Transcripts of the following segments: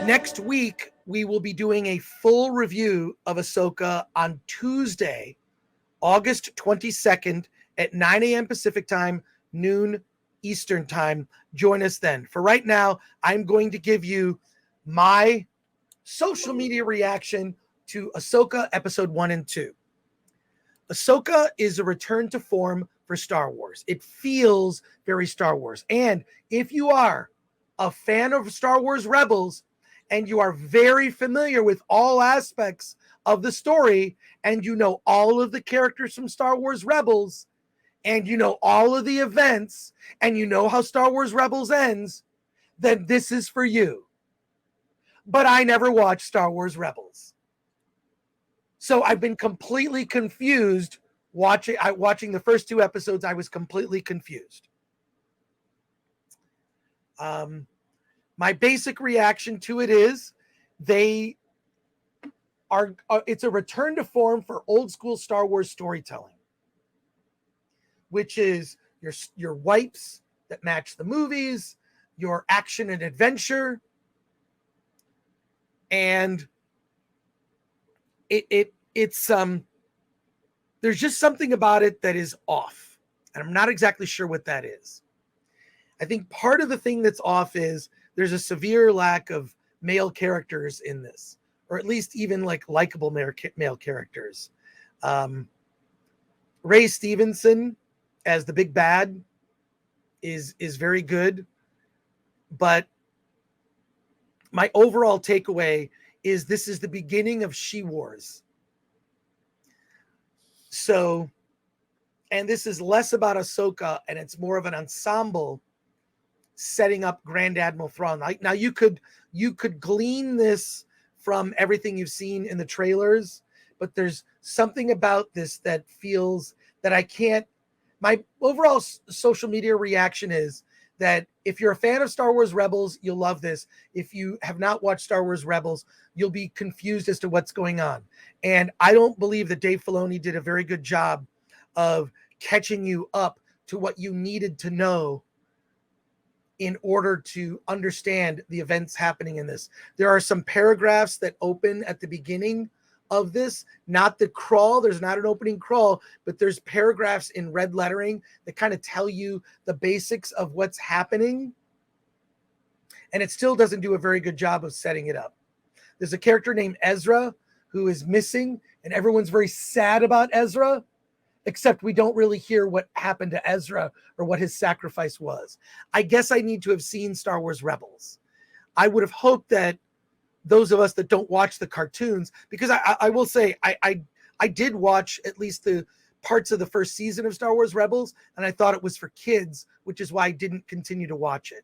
Next week, we will be doing a full review of Ahsoka on Tuesday, August 22nd at 9 a.m. Pacific time, noon Eastern time. Join us then. For right now, I'm going to give you my social media reaction to Ahsoka episode 1 and 2. Ahsoka is a return to form for Star Wars. It feels very Star Wars. And if you are a fan of Star Wars Rebels and you are very familiar with all aspects of the story and you know all of the characters from Star Wars Rebels and you know all of the events and you know how Star Wars Rebels ends, then this is for you. But I never watched Star Wars Rebels. So I've been completely confused watching the first 2 episodes. I was completely confused. My basic reaction to it is it's a return to form for old school Star Wars storytelling, which is your wipes that match the movies, your action and adventure, and it's there's just something about it that is off, and I'm not exactly sure what that is. I think part of the thing that's off is there's a severe lack of male characters in this, or at least even like likable male characters. Ray Stevenson as the big bad is very good, but my overall takeaway is this is the beginning of She Wars. So, and this is less about Ahsoka and it's more of an ensemble setting up Grand Admiral Thrawn. Now you could glean this from everything you've seen in the trailers, but there's something about this that feels that I can't. My overall social media reaction is that if you're a fan of Star Wars Rebels, you'll love this. If you have not watched Star Wars Rebels, you'll be confused as to what's going on. And I don't believe that Dave Filoni did a very good job of catching you up to what you needed to know in order to understand the events happening in this. There are some paragraphs that open at the beginning of this, not the crawl. There's not an opening crawl, but there's paragraphs in red lettering that kind of tell you the basics of what's happening. And it still doesn't do a very good job of setting it up. There's a character named Ezra who is missing, and everyone's very sad about Ezra, except we don't really hear what happened to Ezra or what his sacrifice was. I guess I need to have seen Star Wars Rebels. I would have hoped that those of us that don't watch the cartoons, because I will say, I did watch at least the parts of the first season of Star Wars Rebels, and I thought it was for kids, which is why I didn't continue to watch it.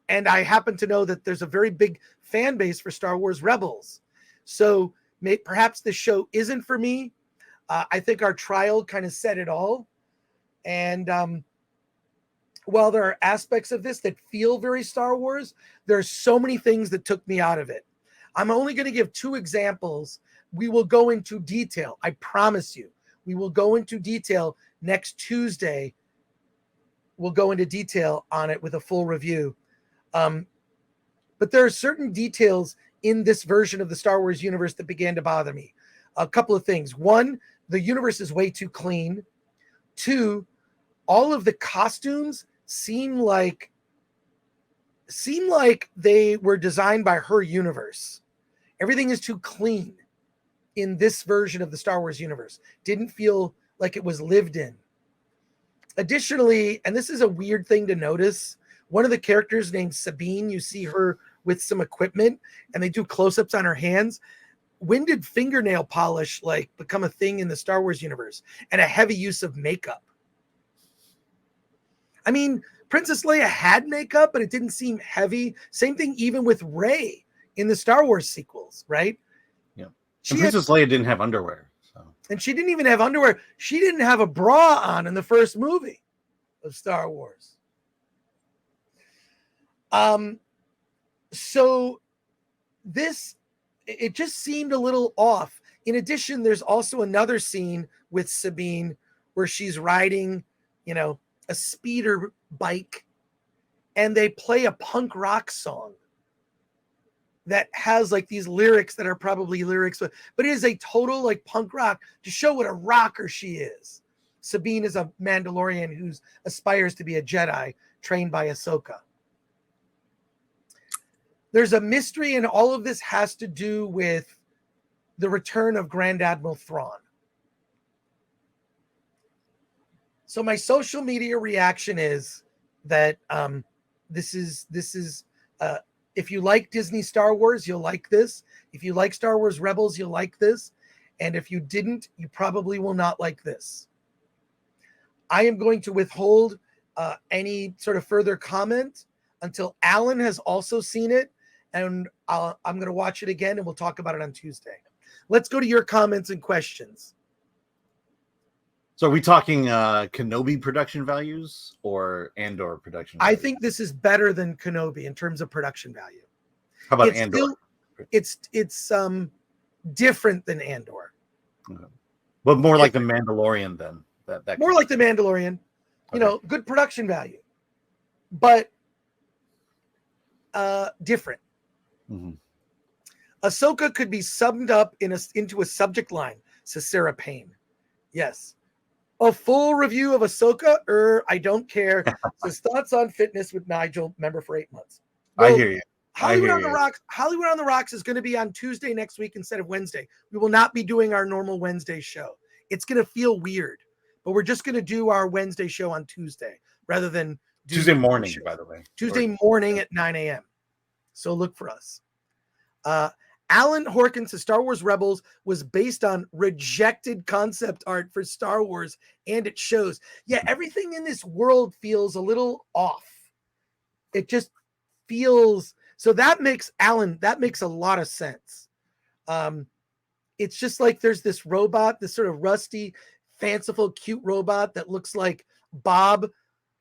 And I happen to know that there's a very big fan base for Star Wars Rebels. So perhaps this show isn't for me. I think our trial kind of said it all. And while there are aspects of this that feel very Star Wars, there's so many things that took me out of it. I'm only going to give 2 examples. We will go into detail. I promise you, we will go into detail next Tuesday. We'll go into detail on it with a full review. But there are certain details in this version of the Star Wars universe that began to bother me. A couple of things. 1, the universe is way too clean. 2, all of the costumes seem like they were designed by her universe. Everything is too clean in this version of the Star Wars universe. Didn't feel like it was lived in. Additionally, and this is a weird thing to notice, one of the characters named Sabine, you see her with some equipment and they do close-ups on her hands. When did fingernail polish become a thing in the Star Wars universe, and a heavy use of makeup? I mean, Princess Leia had makeup, but it didn't seem heavy. Same thing even with Rey in the Star Wars sequels, right? Yeah. And Princess Leia didn't have underwear. So. And she didn't even have underwear. She didn't have a bra on in the first movie of Star Wars. So this, it just seemed a little off. In addition, there's also another scene with Sabine where she's riding, a speeder bike, and they play a punk rock song. that has like these lyrics that are probably lyrics, but it is a total like punk rock to show what a rocker she is. Sabine is a Mandalorian who aspires to be a Jedi trained by Ahsoka. There's a mystery, and all of this has to do with the return of Grand Admiral Thrawn. So my social media reaction is that this is if you like Disney Star Wars, you'll like this. If you like Star Wars Rebels, you'll like this. And if you didn't, you probably will not like this. I am going to withhold any sort of further comment until Alan has also seen it. And I'm going to watch it again, and we'll talk about it on Tuesday. Let's go to your comments and questions. So are we talking Kenobi production values or Andor production values? I think this is better than Kenobi in terms of production value. How about Andor? It's different than Andor. Okay. But more like the Mandalorian then. That more like the Mandalorian. You know, good production value. But different. Mm-hmm. Ahsoka could be summed up into a subject line, says Sarah Payne. Yes. A full review of Ahsoka, I don't care. Says thoughts on fitness with Nigel, member for 8 months. Well, I hear you. Hollywood on the Rocks is going to be on Tuesday next week instead of Wednesday. We will not be doing our normal Wednesday show. It's going to feel weird, but we're just going to do our Wednesday show on Tuesday rather than Tuesday morning, by the way. Tuesday morning at 9 a.m. So look for us. Alan Horkin says Star Wars Rebels was based on rejected concept art for Star Wars, and it shows. Yeah, everything in this world feels a little off. It just feels so. That makes a lot of sense. It's just like there's this robot, this sort of rusty, fanciful, cute robot that looks like Bob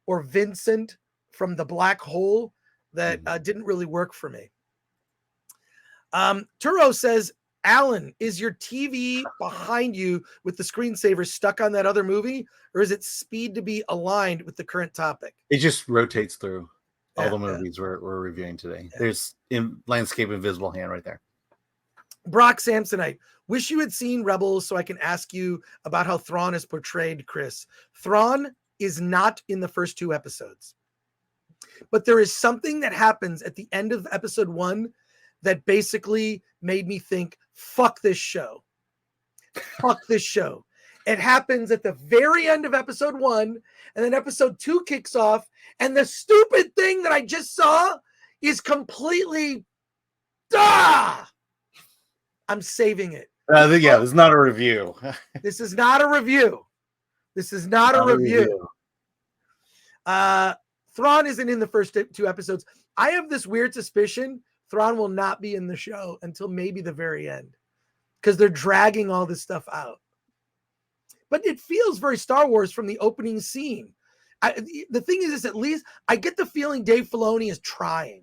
or Vincent from the Black Hole that didn't really work for me. Turo says, Alan, is your TV behind you with the screensaver stuck on that other movie, or is it speed to be aligned with the current topic? It just rotates through all the movies we're reviewing today. Yeah. There's Landscape Invisible Hand right there. Brock Samsonite, wish you had seen Rebels so I can ask you about how Thrawn is portrayed, Chris. Thrawn is not in the first 2 episodes. But there is something that happens at the end of episode 1 that basically made me think, fuck this show. Fuck this show. It happens at the very end of episode 1, and then episode 2 kicks off, and the stupid thing that I just saw is completely, I'm saving it. Yeah, it's not a review. This is not a review. This is not a review. Thrawn isn't in the first 2 episodes. I have this weird suspicion Thrawn will not be in the show until maybe the very end because they're dragging all this stuff out. But it feels very Star Wars from the opening scene. The thing is, at least I get the feeling Dave Filoni is trying.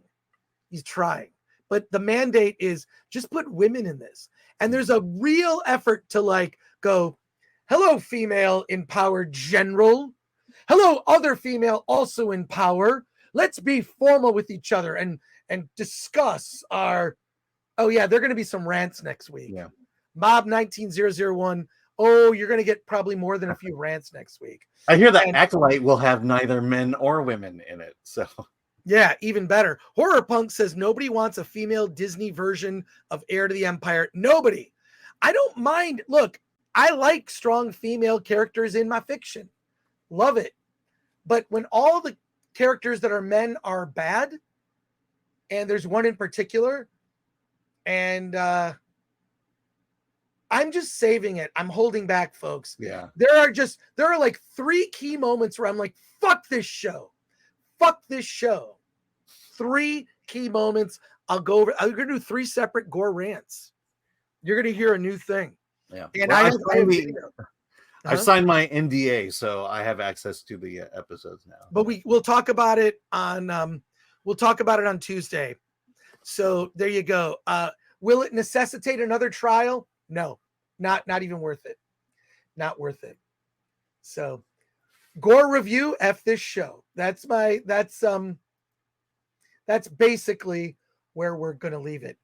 He's trying. But the mandate is just put women in this. And there's a real effort to like go, hello, female empowered general. Hello, other female also in power. Let's be formal with each other and discuss our, there are going to be some rants next week. Yeah. Mob 19001. Oh, you're going to get probably more than a few rants next week. I hear that Acolyte will have neither men or women in it. So yeah, even better. Horror Punk says nobody wants a female Disney version of Heir to the Empire. Nobody. I don't mind. Look, I like strong female characters in my fiction. Love it. But when all the characters that are men are bad, and there's one in particular, and I'm just saving it. I'm holding back, folks. Yeah. There are like 3 key moments where I'm like, fuck this show. Fuck this show. 3 key moments. I'm going to do 3 separate Gore rants. You're going to hear a new thing. Yeah. And well, I've signed my NDA, so I have access to the episodes now. But we'll talk about it on Tuesday. So there you go. Will it necessitate another trial? No, not even worth it. Not worth it. So Gore review, F this show. That's basically where we're going to leave it.